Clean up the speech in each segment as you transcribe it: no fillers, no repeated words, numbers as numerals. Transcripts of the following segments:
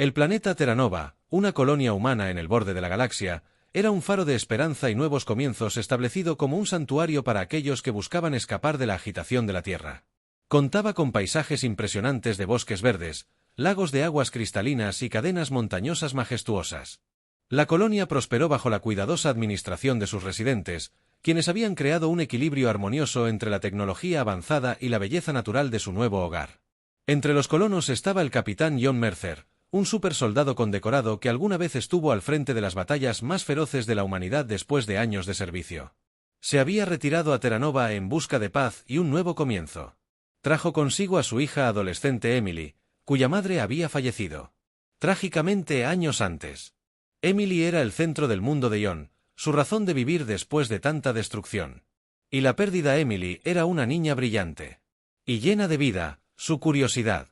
El planeta Terranova, una colonia humana en el borde de la galaxia, era un faro de esperanza y nuevos comienzos establecido como un santuario para aquellos que buscaban escapar de la agitación de la Tierra. Contaba con paisajes impresionantes de bosques verdes, lagos de aguas cristalinas y cadenas montañosas majestuosas. La colonia prosperó bajo la cuidadosa administración de sus residentes, quienes habían creado un equilibrio armonioso entre la tecnología avanzada y la belleza natural de su nuevo hogar. Entre los colonos estaba el capitán John Mercer, un supersoldado condecorado que alguna vez estuvo al frente de las batallas más feroces de la humanidad después de años de servicio. Se había retirado a Terranova en busca de paz y un nuevo comienzo. Trajo consigo a su hija adolescente Emily, cuya madre había fallecido trágicamente años antes. Emily era el centro del mundo de John, su razón de vivir después de tanta destrucción. Y la pérdida de Emily era una niña brillante y llena de vida, su curiosidad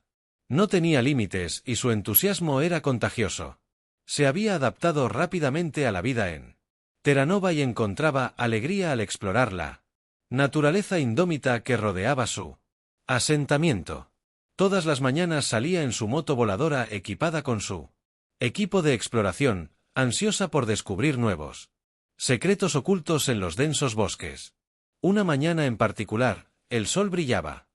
no tenía límites y su entusiasmo era contagioso. Se había adaptado rápidamente a la vida en Terranova y encontraba alegría al explorar la naturaleza indómita que rodeaba su asentamiento. Todas las mañanas salía en su moto voladora equipada con su equipo de exploración, ansiosa por descubrir nuevos secretos ocultos en los densos bosques. Una mañana en particular, el sol brillaba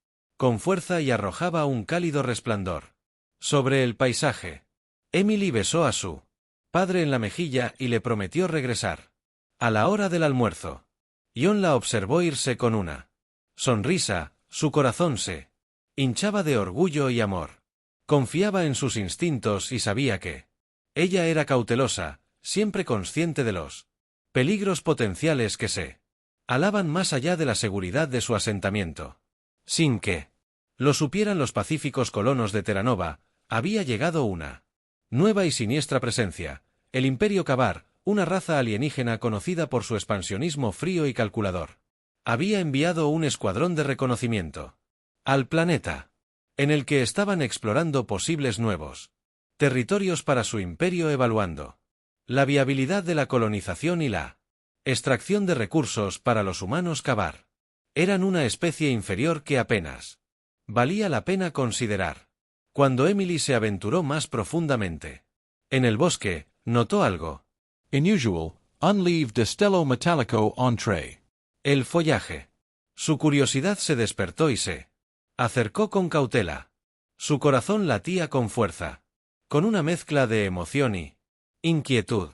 con fuerza y arrojaba un cálido resplandor sobre el paisaje. Emily besó a su padre en la mejilla y le prometió regresar a la hora del almuerzo. John la observó irse con una sonrisa, su corazón se hinchaba de orgullo y amor. Confiaba en sus instintos y sabía que ella era cautelosa, siempre consciente de los peligros potenciales que se alaban más allá de la seguridad de su asentamiento. Sin que lo supieran los pacíficos colonos de Terranova, había llegado una nueva y siniestra presencia, el Imperio Kabar, una raza alienígena conocida por su expansionismo frío y calculador. Había enviado un escuadrón de reconocimiento al planeta, en el que estaban explorando posibles nuevos territorios para su imperio, evaluando la viabilidad de la colonización y la extracción de recursos para los humanos Kabar. Eran una especie inferior que apenas valía la pena considerar. Cuando Emily se aventuró más profundamente en el bosque, notó algo unusual, unleaved destello metallico entre el follaje. Su curiosidad se despertó y se acercó con cautela. Su corazón latía con fuerza, con una mezcla de emoción y inquietud.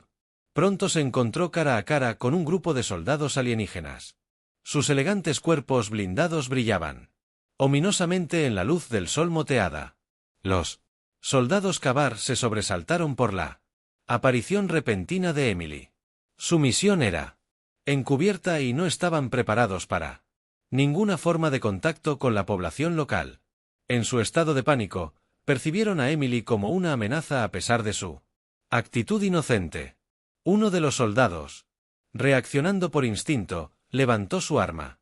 Pronto se encontró cara a cara con un grupo de soldados alienígenas. Sus elegantes cuerpos blindados brillaban ominosamente en la luz del sol moteada. Los soldados Kabar se sobresaltaron por la aparición repentina de Emily. Su misión era encubierta y no estaban preparados para ninguna forma de contacto con la población local. En su estado de pánico, percibieron a Emily como una amenaza a pesar de su actitud inocente. Uno de los soldados, reaccionando por instinto, levantó su arma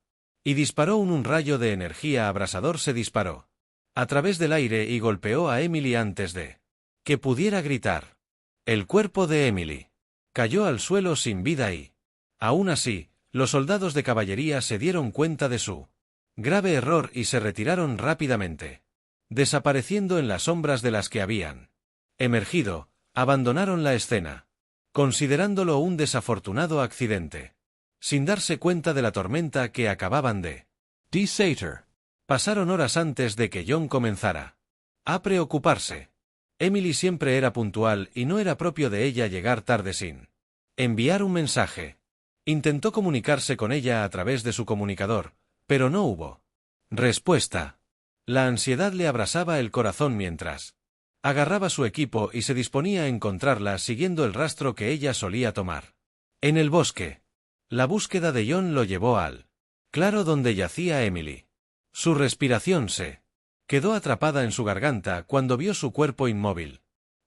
y disparó un rayo de energía abrasador. Se disparó a través del aire y golpeó a Emily antes de que pudiera gritar. El cuerpo de Emily cayó al suelo sin vida y, aún así, los soldados de caballería se dieron cuenta de su grave error y se retiraron rápidamente. Desapareciendo en las sombras de las que habían emergido, abandonaron la escena, considerándolo un desafortunado accidente, sin darse cuenta de la tormenta que acababan de desatar. Pasaron horas antes de que John comenzara a preocuparse. Emily siempre era puntual y no era propio de ella llegar tarde sin enviar un mensaje. Intentó comunicarse con ella a través de su comunicador, pero no hubo respuesta. La ansiedad le abrasaba el corazón mientras agarraba su equipo y se disponía a encontrarla siguiendo el rastro que ella solía tomar. En el bosque, la búsqueda de John lo llevó al claro donde yacía Emily. Su respiración se quedó atrapada en su garganta cuando vio su cuerpo inmóvil.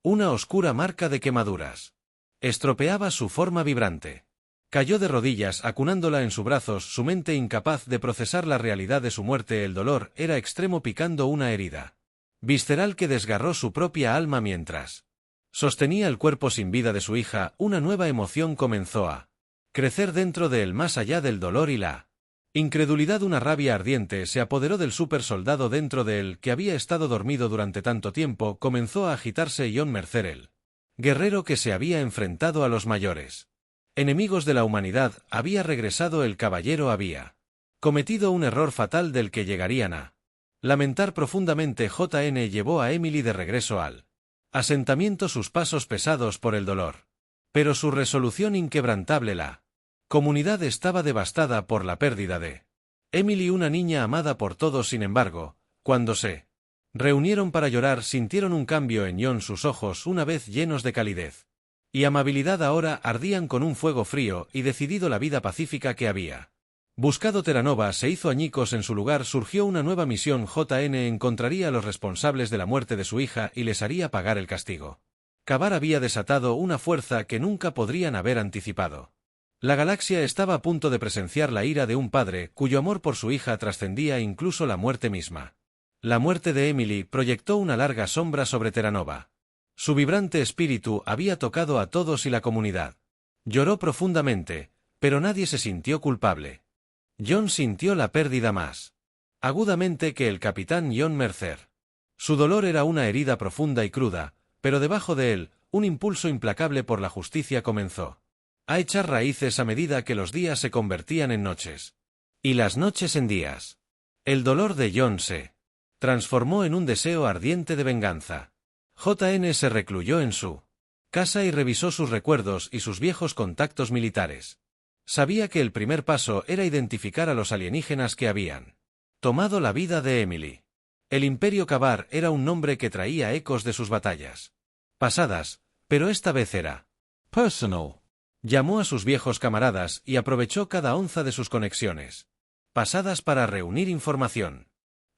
Una oscura marca de quemaduras estropeaba su forma vibrante. Cayó de rodillas acunándola en sus brazos, su mente incapaz de procesar la realidad de su muerte. El dolor era extremo, picando una herida visceral que desgarró su propia alma mientras sostenía el cuerpo sin vida de su hija. Una nueva emoción comenzó a crecer dentro de él, más allá del dolor y la Incredulidad, una rabia ardiente se apoderó del supersoldado dentro de él, que había estado dormido durante tanto tiempo. Comenzó a agitarse John Mercer, el guerrero que se había enfrentado a los mayores enemigos de la humanidad. Había regresado, el caballero había cometido un error fatal del que llegarían a lamentar profundamente. JN llevó a Emily de regreso al asentamiento, sus pasos pesados por el dolor, pero su resolución inquebrantable. La comunidad estaba devastada por la pérdida de Emily, una niña amada por todos. Sin embargo, cuando se reunieron para llorar, sintieron un cambio en John. Sus ojos, una vez llenos de calidez y amabilidad, ahora ardían con un fuego frío y decidido. La vida pacífica que había buscado Terranova se hizo añicos. En su lugar surgió una nueva misión. JN encontraría a los responsables de la muerte de su hija y les haría pagar el castigo. Kabar había desatado una fuerza que nunca podrían haber anticipado. La galaxia estaba a punto de presenciar la ira de un padre cuyo amor por su hija trascendía incluso la muerte misma. La muerte de Emily proyectó una larga sombra sobre Terranova. Su vibrante espíritu había tocado a todos y la comunidad lloró profundamente, pero nadie se sintió culpable. John sintió la pérdida más agudamente que el capitán John Mercer. Su dolor era una herida profunda y cruda, pero debajo de él, un impulso implacable por la justicia comenzó a echar raíces a medida que los días se convertían en noches y las noches en días. El dolor de John se transformó en un deseo ardiente de venganza. JN se recluyó en su casa y revisó sus recuerdos y sus viejos contactos militares. Sabía que el primer paso era identificar a los alienígenas que habían tomado la vida de Emily. El Imperio Kabar era un nombre que traía ecos de sus batallas pasadas, pero esta vez era personal. Llamó a sus viejos camaradas y aprovechó cada onza de sus conexiones pasadas para reunir información.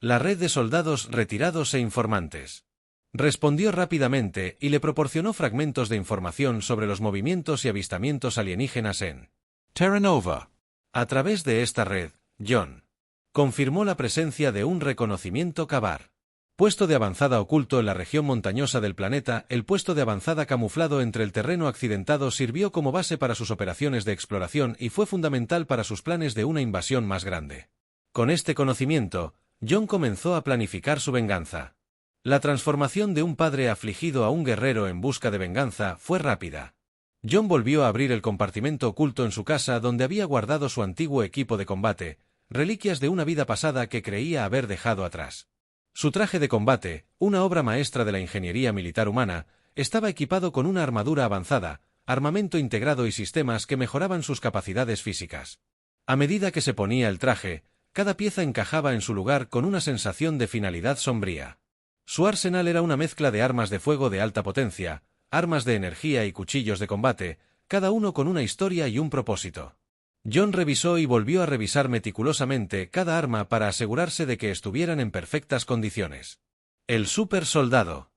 La red de soldados retirados e informantes respondió rápidamente y le proporcionó fragmentos de información sobre los movimientos y avistamientos alienígenas en Terranova. A través de esta red, John confirmó la presencia de un reconocimiento Kabar. Puesto de avanzada oculto en la región montañosa del planeta. El puesto de avanzada camuflado entre el terreno accidentado sirvió como base para sus operaciones de exploración y fue fundamental para sus planes de una invasión más grande. Con este conocimiento, John comenzó a planificar su venganza. La transformación de un padre afligido a un guerrero en busca de venganza fue rápida. John volvió a abrir el compartimento oculto en su casa donde había guardado su antiguo equipo de combate, reliquias de una vida pasada que creía haber dejado atrás. Su traje de combate, una obra maestra de la ingeniería militar humana, estaba equipado con una armadura avanzada, armamento integrado y sistemas que mejoraban sus capacidades físicas. A medida que se ponía el traje, cada pieza encajaba en su lugar con una sensación de finalidad sombría. Su arsenal era una mezcla de armas de fuego de alta potencia, armas de energía y cuchillos de combate, cada uno con una historia y un propósito. John revisó y volvió a revisar meticulosamente cada arma para asegurarse de que estuvieran en perfectas condiciones. El super soldado.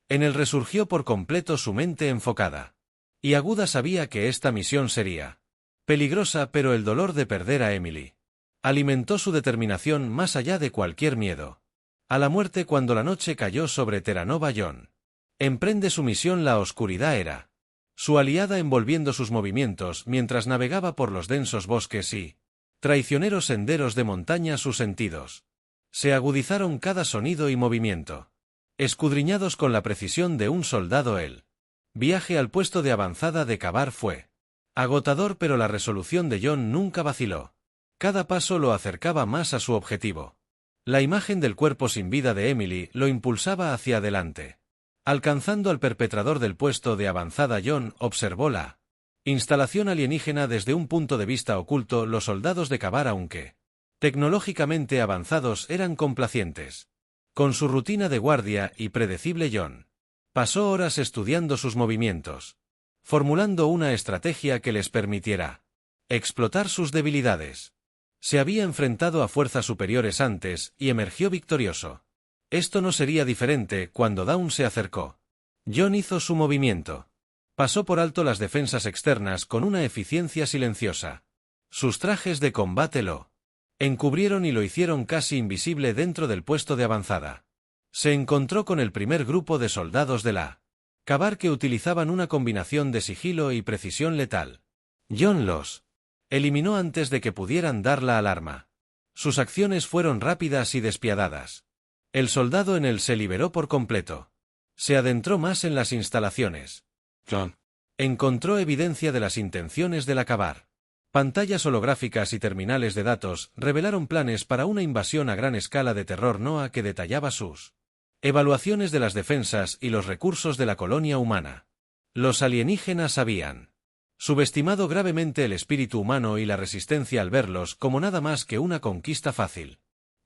En él resurgió por completo su mente enfocada. Y aguda sabía que esta misión sería peligrosa, pero el dolor de perder a Emily alimentó su determinación más allá de cualquier miedo. A la muerte cuando la noche cayó sobre Terranova, John emprende su misión. La oscuridad era su aliada envolviendo sus movimientos mientras navegaba por los densos bosques y traicioneros senderos de montaña. Sus sentidos se agudizaron cada sonido y movimiento, escudriñados con la precisión de un soldado. El viaje al puesto de avanzada de Kabar fue agotador, pero la resolución de John nunca vaciló. Cada paso lo acercaba más a su objetivo. La imagen del cuerpo sin vida de Emily lo impulsaba hacia adelante. Alcanzando al perpetrador del puesto de avanzada, John observó la instalación alienígena desde un punto de vista oculto. Los soldados de Kabar, aunque tecnológicamente avanzados, eran complacientes con su rutina de guardia y predecible. John pasó horas estudiando sus movimientos, formulando una estrategia que les permitiera explotar sus debilidades. Se había enfrentado a fuerzas superiores antes y emergió victorioso. Esto no sería diferente cuando Dawn se acercó. John hizo su movimiento. Pasó por alto las defensas externas con una eficiencia silenciosa. Sus trajes de combate lo encubrieron y lo hicieron casi invisible dentro del puesto de avanzada. Se encontró con el primer grupo de soldados de la Kabar que utilizaban una combinación de sigilo y precisión letal. John los eliminó antes de que pudieran dar la alarma. Sus acciones fueron rápidas y despiadadas. El soldado en él se liberó por completo. Se adentró más en las instalaciones. John. Encontró evidencia de las intenciones del acabar. Pantallas holográficas y terminales de datos revelaron planes para una invasión a gran escala de Terror Noah que detallaba sus evaluaciones de las defensas y los recursos de la colonia humana. Los alienígenas habían subestimado gravemente el espíritu humano y la resistencia al verlos como nada más que una conquista fácil.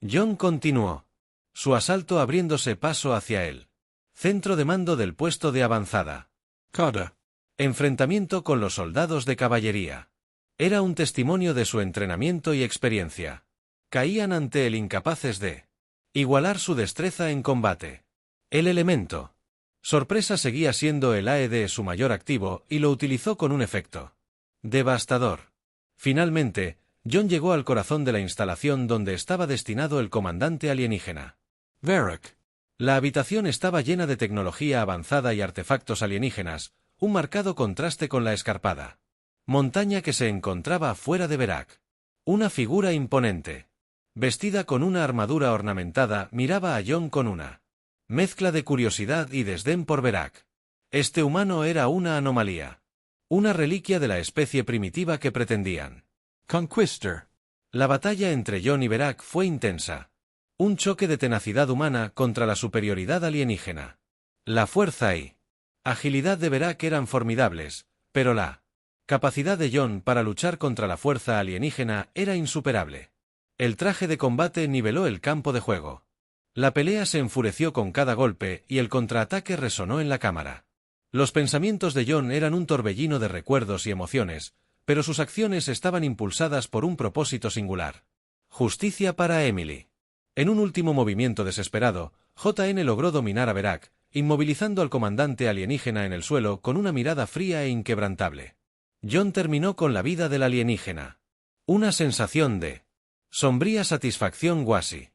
John continuó su asalto abriéndose paso hacia el centro de mando del puesto de avanzada. Carter. Enfrentamiento con los soldados de caballería. Era un testimonio de su entrenamiento y experiencia. Caían ante él incapaces de igualar su destreza en combate. El elemento sorpresa seguía siendo el AED su mayor activo y lo utilizó con un efecto devastador. Finalmente, John llegó al corazón de la instalación donde estaba destinado el comandante alienígena. Varric. La habitación estaba llena de tecnología avanzada y artefactos alienígenas, un marcado contraste con la escarpada montaña que se encontraba fuera de Varric. Una figura imponente, vestida con una armadura ornamentada, miraba a John con una mezcla de curiosidad y desdén por Varric. Este humano era una anomalía. Una reliquia de la especie primitiva que pretendían Conquistar. La batalla entre John y Varric fue intensa. Un choque de tenacidad humana contra la superioridad alienígena. La fuerza y agilidad de Varric eran formidables, pero la capacidad de John para luchar contra la fuerza alienígena era insuperable. El traje de combate niveló el campo de juego. La pelea se enfureció con cada golpe y el contraataque resonó en la cámara. Los pensamientos de John eran un torbellino de recuerdos y emociones, pero sus acciones estaban impulsadas por un propósito singular. Justicia para Emily. En un último movimiento desesperado, JN logró dominar a Varric, inmovilizando al comandante alienígena en el suelo con una mirada fría e inquebrantable. John terminó con la vida del alienígena. Una sensación de sombría satisfacción guasi.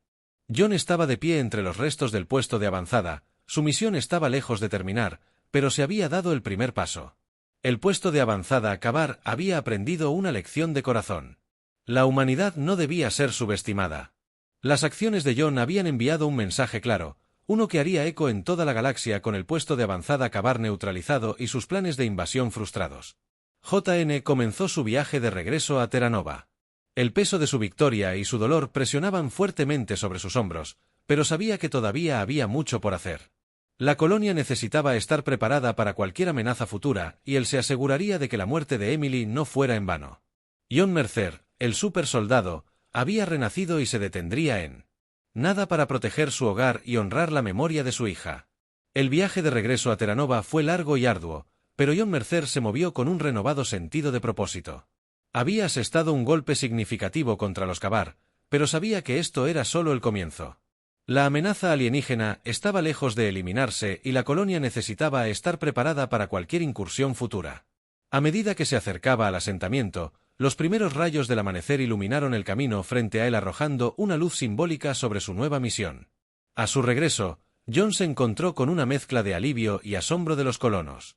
John estaba de pie entre los restos del puesto de avanzada, su misión estaba lejos de terminar, pero se había dado el primer paso. El puesto de avanzada acabar había aprendido una lección de corazón. La humanidad no debía ser subestimada. Las acciones de John habían enviado un mensaje claro, uno que haría eco en toda la galaxia con el puesto de avanzada acabar neutralizado y sus planes de invasión frustrados. JN comenzó su viaje de regreso a Terra Nova. El peso de su victoria y su dolor presionaban fuertemente sobre sus hombros, pero sabía que todavía había mucho por hacer. La colonia necesitaba estar preparada para cualquier amenaza futura, y él se aseguraría de que la muerte de Emily no fuera en vano. John Mercer, el supersoldado, había renacido y se detendría en nada para proteger su hogar y honrar la memoria de su hija. El viaje de regreso a Terra Nova fue largo y arduo, pero John Mercer se movió con un renovado sentido de propósito. Había asestado un golpe significativo contra los Kabar, pero sabía que esto era solo el comienzo. La amenaza alienígena estaba lejos de eliminarse y la colonia necesitaba estar preparada para cualquier incursión futura. A medida que se acercaba al asentamiento, los primeros rayos del amanecer iluminaron el camino frente a él arrojando una luz simbólica sobre su nueva misión. A su regreso, John se encontró con una mezcla de alivio y asombro de los colonos.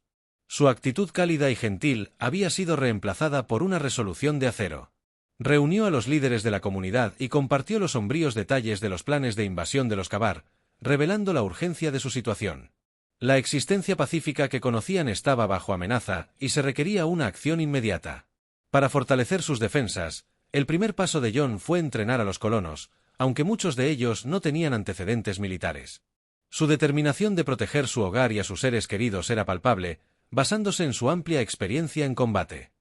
Su actitud cálida y gentil había sido reemplazada por una resolución de acero. Reunió a los líderes de la comunidad y compartió los sombríos detalles de los planes de invasión de los Kabar, revelando la urgencia de su situación. La existencia pacífica que conocían estaba bajo amenaza y se requería una acción inmediata. Para fortalecer sus defensas, el primer paso de John fue entrenar a los colonos, aunque muchos de ellos no tenían antecedentes militares. Su determinación de proteger su hogar y a sus seres queridos era palpable, basándose en su amplia experiencia en combate.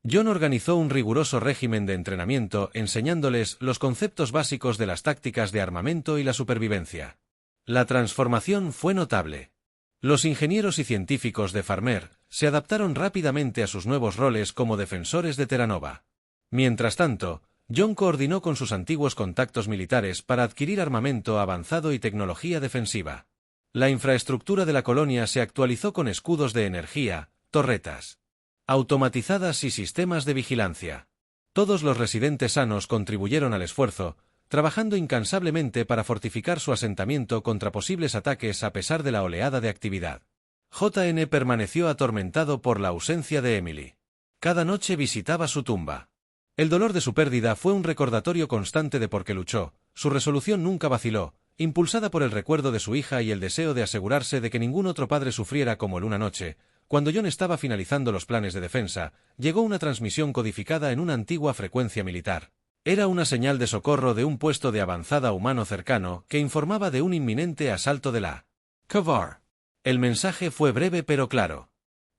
John organizó un riguroso régimen de entrenamiento enseñándoles los conceptos básicos de las tácticas de armamento y la supervivencia. La transformación fue notable. Los ingenieros y científicos de Farmer se adaptaron rápidamente a sus nuevos roles como defensores de Terra Nova. Mientras tanto, John coordinó con sus antiguos contactos militares para adquirir armamento avanzado y tecnología defensiva. La infraestructura de la colonia se actualizó con escudos de energía, torretas automatizadas y sistemas de vigilancia. Todos los residentes sanos contribuyeron al esfuerzo, trabajando incansablemente para fortificar su asentamiento contra posibles ataques a pesar de la oleada de actividad. JN permaneció atormentado por la ausencia de Emily. Cada noche visitaba su tumba. El dolor de su pérdida fue un recordatorio constante de por qué luchó. Su resolución nunca vaciló, impulsada por el recuerdo de su hija y el deseo de asegurarse de que ningún otro padre sufriera como él una noche. Cuando Jon estaba finalizando los planes de defensa, llegó una transmisión codificada en una antigua frecuencia militar. Era una señal de socorro de un puesto de avanzada humano cercano que informaba de un inminente asalto de la Kavar. El mensaje fue breve pero claro.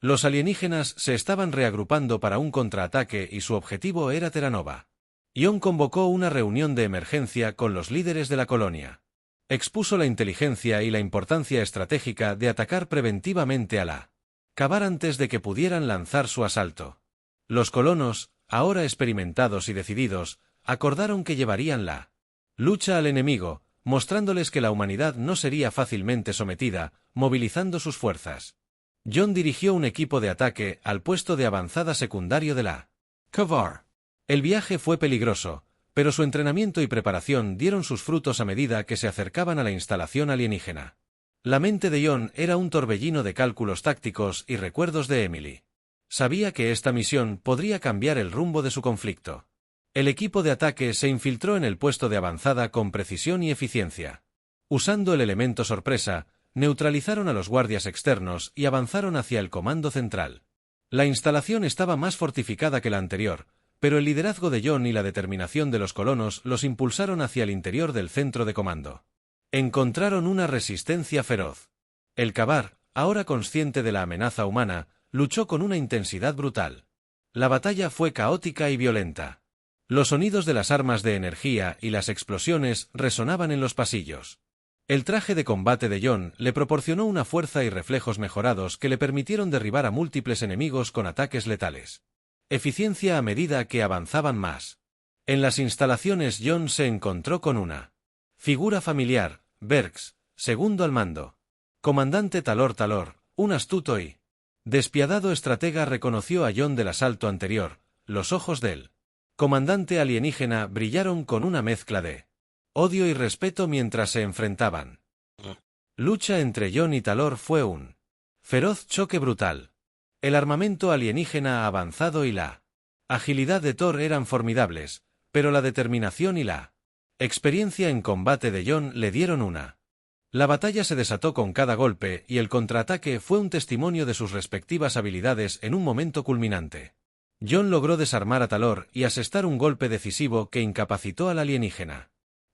Los alienígenas se estaban reagrupando para un contraataque y su objetivo era Terra Nova. Jon convocó una reunión de emergencia con los líderes de la colonia. Expuso la inteligencia y la importancia estratégica de atacar preventivamente a la Kavar antes de que pudieran lanzar su asalto. Los colonos, ahora experimentados y decididos, acordaron que llevarían la lucha al enemigo, mostrándoles que la humanidad no sería fácilmente sometida, movilizando sus fuerzas. Jon dirigió un equipo de ataque al puesto de avanzada secundario de la Kavar. El viaje fue peligroso, pero su entrenamiento y preparación dieron sus frutos a medida que se acercaban a la instalación alienígena. La mente de Jon era un torbellino de cálculos tácticos y recuerdos de Emily. Sabía que esta misión podría cambiar el rumbo de su conflicto. El equipo de ataque se infiltró en el puesto de avanzada con precisión y eficiencia. Usando el elemento sorpresa, neutralizaron a los guardias externos y avanzaron hacia el comando central. La instalación estaba más fortificada que la anterior, pero el liderazgo de Jon y la determinación de los colonos los impulsaron hacia el interior del centro de comando. Encontraron una resistencia feroz. El Kavar, ahora consciente de la amenaza humana, luchó con una intensidad brutal. La batalla fue caótica y violenta. Los sonidos de las armas de energía y las explosiones resonaban en los pasillos. El traje de combate de Jon le proporcionó una fuerza y reflejos mejorados que le permitieron derribar a múltiples enemigos con ataques letales. Eficiencia a medida que avanzaban más. En las instalaciones Jon se encontró con una figura familiar, Berks, segundo al mando. Comandante Talor, un astuto y despiadado estratega reconoció a Jon del asalto anterior. Los ojos del comandante alienígena brillaron con una mezcla de odio y respeto mientras se enfrentaban. Lucha entre Jon y Talor fue un feroz choque brutal. El armamento alienígena avanzado y la agilidad de Thor eran formidables, pero la determinación y la experiencia en combate de Jon le dieron una. La batalla se desató con cada golpe y el contraataque fue un testimonio de sus respectivas habilidades en un momento culminante. Jon logró desarmar a Talor y asestar un golpe decisivo que incapacitó al alienígena.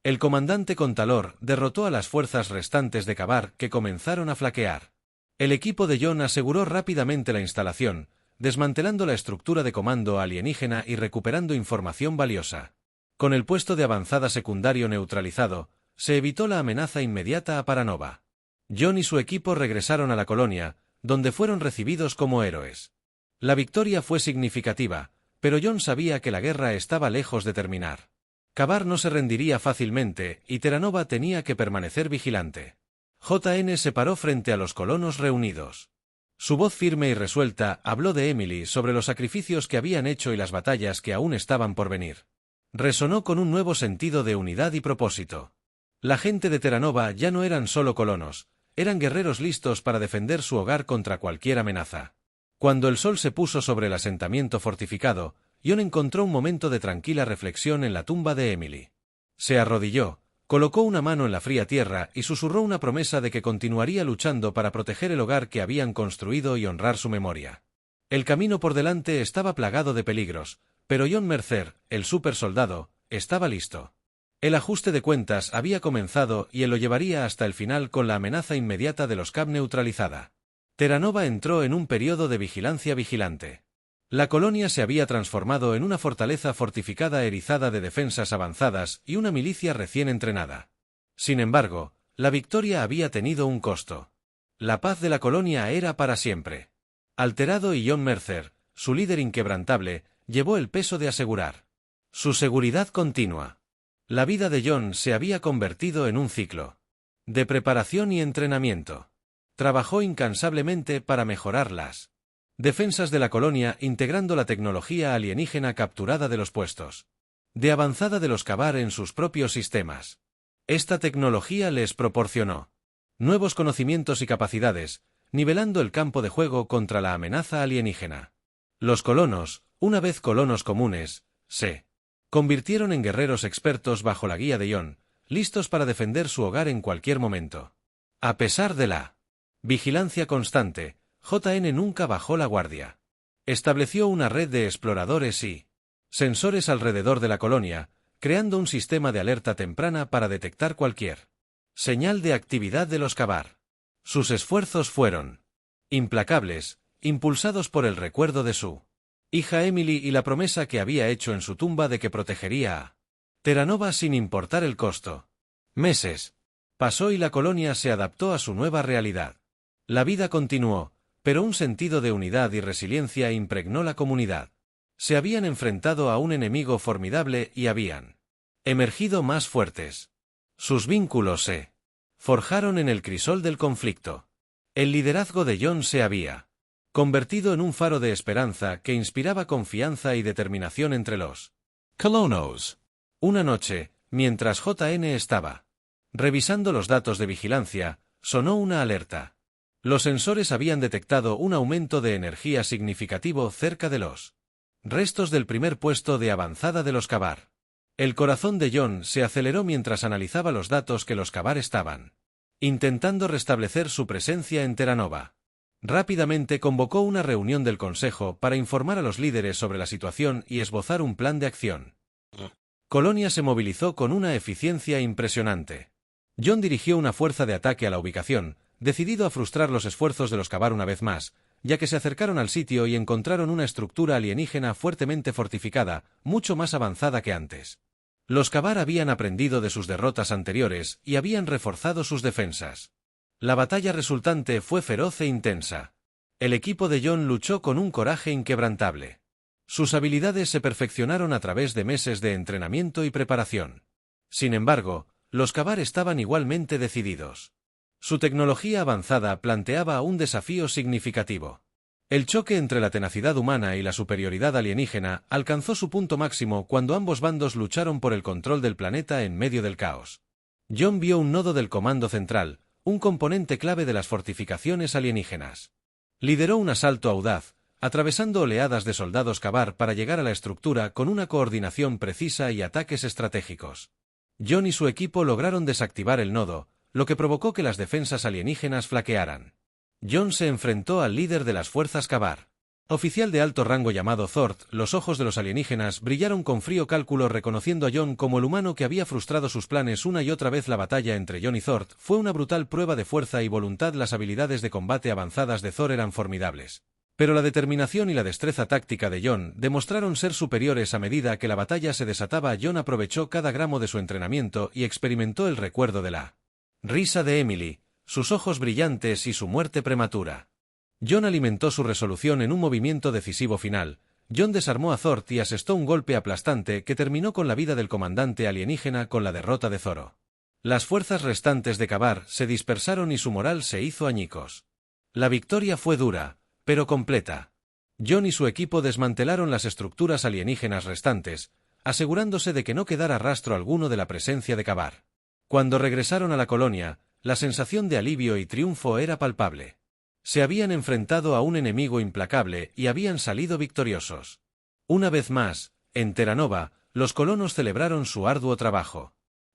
El comandante con Talor derrotó a las fuerzas restantes de Kavar que comenzaron a flaquear. El equipo de Jon aseguró rápidamente la instalación, desmantelando la estructura de comando alienígena y recuperando información valiosa. Con el puesto de avanzada secundario neutralizado, se evitó la amenaza inmediata a Terra Nova. Jon y su equipo regresaron a la colonia, donde fueron recibidos como héroes. La victoria fue significativa, pero Jon sabía que la guerra estaba lejos de terminar. Kavar no se rendiría fácilmente y Terra Nova tenía que permanecer vigilante. JN se paró frente a los colonos reunidos. Su voz firme y resuelta habló de Emily sobre los sacrificios que habían hecho y las batallas que aún estaban por venir. Resonó con un nuevo sentido de unidad y propósito. La gente de Terra Nova ya no eran solo colonos, eran guerreros listos para defender su hogar contra cualquier amenaza. Cuando el sol se puso sobre el asentamiento fortificado, Jon encontró un momento de tranquila reflexión en la tumba de Emily. Se arrodilló, colocó una mano en la fría tierra y susurró una promesa de que continuaría luchando para proteger el hogar que habían construido y honrar su memoria. El camino por delante estaba plagado de peligros, pero Jon Mercer, el supersoldado, estaba listo. El ajuste de cuentas había comenzado y él lo llevaría hasta el final con la amenaza inmediata de los Cap neutralizada. Terra Nova entró en un periodo de vigilancia vigilante. La colonia se había transformado en una fortaleza fortificada erizada de defensas avanzadas y una milicia recién entrenada. Sin embargo, la victoria había tenido un costo. La paz de la colonia era para siempre. Alterado y Jon Mercer, su líder inquebrantable, llevó el peso de asegurar su seguridad continua. La vida de Jon se había convertido en un ciclo de preparación y entrenamiento. Trabajó incansablemente para mejorar las defensas de la colonia integrando la tecnología alienígena capturada de los puestos de avanzada de los Kavar en sus propios sistemas. Esta tecnología les proporcionó nuevos conocimientos y capacidades, nivelando el campo de juego contra la amenaza alienígena. Los colonos, una vez colonos comunes, se convirtieron en guerreros expertos bajo la guía de Jon, listos para defender su hogar en cualquier momento. A pesar de la vigilancia constante, JN nunca bajó la guardia. Estableció una red de exploradores y sensores alrededor de la colonia, creando un sistema de alerta temprana para detectar cualquier señal de actividad de los Kabar. Sus esfuerzos fueron implacables, impulsados por el recuerdo de su hija Emily y la promesa que había hecho en su tumba de que protegería a Terra Nova sin importar el costo. Meses pasó y la colonia se adaptó a su nueva realidad. La vida continuó, pero un sentido de unidad y resiliencia impregnó la comunidad. Se habían enfrentado a un enemigo formidable y habían emergido más fuertes. Sus vínculos se forjaron en el crisol del conflicto. El liderazgo de Jon se había convertido en un faro de esperanza que inspiraba confianza y determinación entre los colonos. Una noche, mientras JN estaba revisando los datos de vigilancia, sonó una alerta. Los sensores habían detectado un aumento de energía significativo cerca de los restos del primer puesto de avanzada de los Kabar. El corazón de Jon se aceleró mientras analizaba los datos que los Kabar estaban intentando restablecer su presencia en Terra Nova. Rápidamente convocó una reunión del Consejo para informar a los líderes sobre la situación y esbozar un plan de acción. Colonia se movilizó con una eficiencia impresionante. Jon dirigió una fuerza de ataque a la ubicación, decidido a frustrar los esfuerzos de los Kabar una vez más, ya que se acercaron al sitio y encontraron una estructura alienígena fuertemente fortificada, mucho más avanzada que antes. Los Kabar habían aprendido de sus derrotas anteriores y habían reforzado sus defensas. La batalla resultante fue feroz e intensa. El equipo de Jon luchó con un coraje inquebrantable. Sus habilidades se perfeccionaron a través de meses de entrenamiento y preparación. Sin embargo, los Kabar estaban igualmente decididos. Su tecnología avanzada planteaba un desafío significativo. El choque entre la tenacidad humana y la superioridad alienígena alcanzó su punto máximo cuando ambos bandos lucharon por el control del planeta en medio del caos. Jon vio un nodo del Comando Central, un componente clave de las fortificaciones alienígenas. Lideró un asalto audaz, atravesando oleadas de soldados Kabar para llegar a la estructura con una coordinación precisa y ataques estratégicos. Jon y su equipo lograron desactivar el nodo, lo que provocó que las defensas alienígenas flaquearan. Jon se enfrentó al líder de las fuerzas Kabar. Oficial de alto rango llamado Thord, los ojos de los alienígenas brillaron con frío cálculo reconociendo a Jon como el humano que había frustrado sus planes una y otra vez. La batalla entre Jon y Thord fue una brutal prueba de fuerza y voluntad. Las habilidades de combate avanzadas de Thor eran formidables. Pero la determinación y la destreza táctica de Jon demostraron ser superiores a medida que la batalla se desataba. Jon aprovechó cada gramo de su entrenamiento y experimentó el recuerdo de la risa de Emily, sus ojos brillantes y su muerte prematura. Jon alimentó su resolución en un movimiento decisivo final. Jon desarmó a Thord y asestó un golpe aplastante que terminó con la vida del comandante alienígena con la derrota de Zoro. Las fuerzas restantes de Kabar se dispersaron y su moral se hizo añicos. La victoria fue dura, pero completa. Jon y su equipo desmantelaron las estructuras alienígenas restantes, asegurándose de que no quedara rastro alguno de la presencia de Kabar. Cuando regresaron a la colonia, la sensación de alivio y triunfo era palpable. Se habían enfrentado a un enemigo implacable y habían salido victoriosos. Una vez más, en Terra Nova, los colonos celebraron su arduo trabajo.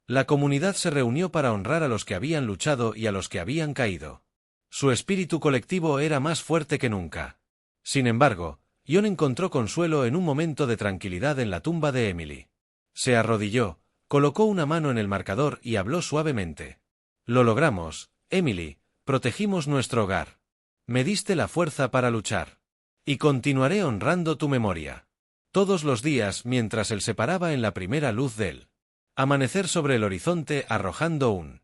La comunidad se reunió para honrar a los que habían luchado y a los que habían caído. Su espíritu colectivo era más fuerte que nunca. Sin embargo, Jon encontró consuelo en un momento de tranquilidad en la tumba de Emily. Se arrodilló, colocó una mano en el marcador y habló suavemente. «Lo logramos, Emily, protegimos nuestro hogar. Me diste la fuerza para luchar. Y continuaré honrando tu memoria. Todos los días mientras él se paraba en la primera luz del amanecer sobre el horizonte arrojando un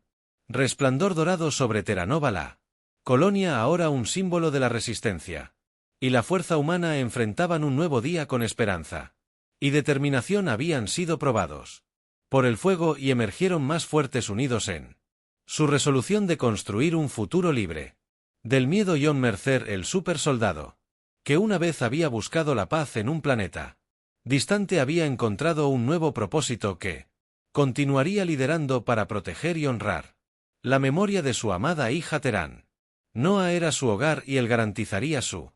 resplandor dorado sobre Terra Nova, la colonia ahora un símbolo de la resistencia. Y la fuerza humana enfrentaban un nuevo día con esperanza. Y determinación habían sido probados por el fuego y emergieron más fuertes unidos en su resolución de construir un futuro libre. Del miedo Jon Mercer, el supersoldado, que una vez había buscado la paz en un planeta distante, había encontrado un nuevo propósito que continuaría liderando para proteger y honrar la memoria de su amada hija Terán. Noa era su hogar y él garantizaría su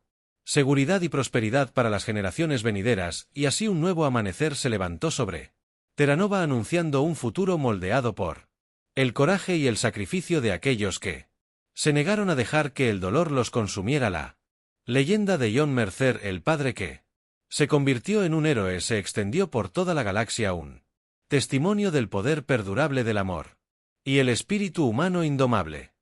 seguridad y prosperidad para las generaciones venideras, y así un nuevo amanecer se levantó sobre Terranova anunciando un futuro moldeado por el coraje y el sacrificio de aquellos que se negaron a dejar que el dolor los consumiera. La leyenda de John Mercer, el padre que se convirtió en un héroe, se extendió por toda la galaxia, un testimonio del poder perdurable del amor y el espíritu humano indomable.